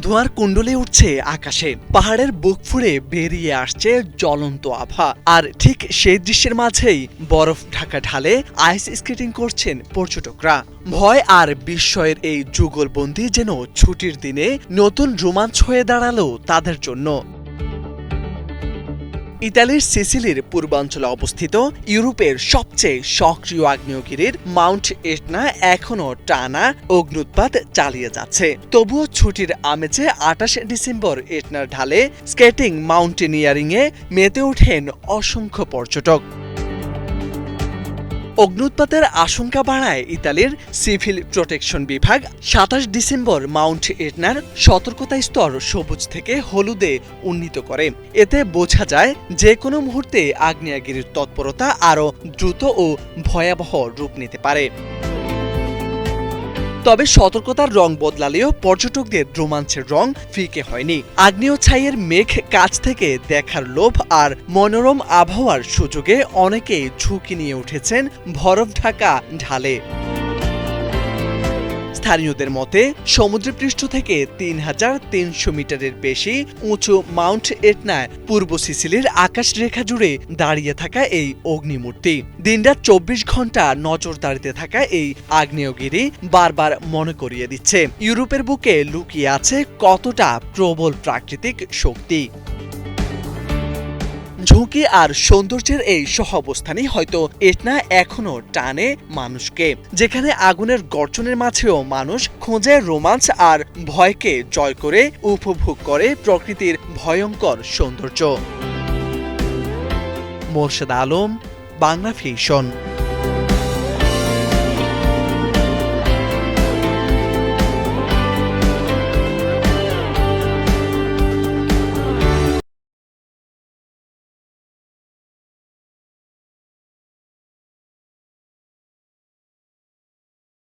ধোঁয়ার কুণ্ডলে উঠছে আকাশে, পাহাড়ের বুক ফুঁড়ে বেরিয়ে আসছে জ্বলন্ত আভা। আর ঠিক সেই দৃশ্যের মাঝেই বরফ ঢাকা ঢালে আইস স্কেটিং করছেন পর্যটকরা। ভয় আর বিস্ময়ের এই যুগলবন্দি যেন ছুটির দিনে নতুন রোমাঞ্চ হয়ে দাঁড়ালো তাদের জন্য। ইতালির সিসিলির পূর্বাঞ্চলে অবস্থিত ইউরোপের সবচেয়ে সক্রিয় আগ্নেয়গিরির মাউন্ট এটনা এখনও টানা অগ্ন্যুৎপাত চালিয়ে যাচ্ছে। তবুও ছুটির আমেজে ২৮ ডিসেম্বর এটনার ঢালে স্কেটিং মাউন্টেনিয়ারিংয়ে মেতে ওঠেন অসংখ্য পর্যটক। অগ্ন্যুৎপাতের আশঙ্কা বাড়ায় ইতালির সিভিল প্রোটেকশন বিভাগ ২৭ ডিসেম্বর মাউন্ট এটনার সতর্কতা স্তর সবুজ থেকে হলুদে উন্নীত করে। এতে বোঝা যায় যে কোনো মুহূর্তে আগ্নেয়গিরির তৎপরতা আরও দ্রুত ও ভয়াবহ রূপ নিতে পারে। তবে সতর্কতার রং বদলালেও পর্যটকদের রোমাঞ্চের রং ফিকে হয়নি। আগ্নেয় ছাইয়ের মেঘ কাছ থেকে দেখার লোভ আর মনোরম আবহাওয়ার সুযোগে অনেকেই ঝুঁকি নিয়ে উঠেছেন বরফ ঢাকা ঢালে। স্থানীয়দের মতে সমুদ্রপৃষ্ঠ থেকে ৩,৩০০ মিটারের বেশি উঁচু মাউন্ট এটনায় পূর্ব সিসিলির আকাশরেখা জুড়ে দাঁড়িয়ে থাকা এই অগ্নিমূর্তি দিনরাত ২৪ ঘন্টা নজরদারিতে থাকা এই আগ্নেয়গিরি বারবার মনে করিয়ে দিচ্ছে ইউরোপের বুকে লুকিয়ে আছে কতটা প্রবল প্রাকৃতিক শক্তি। ঝুঁকি আর সৌন্দর্যের এই সহাবস্থানই হয়তো এটনা এখনো টানে মানুষকে, যেখানে আগুনের গর্জনের মাঝেও মানুষ খোঁজে রোমাঞ্চ আর ভয়কে জয় করে উপভোগ করে প্রকৃতির ভয়ঙ্কর সৌন্দর্য। মোরশেদ আলম, বাংলা ভিশন।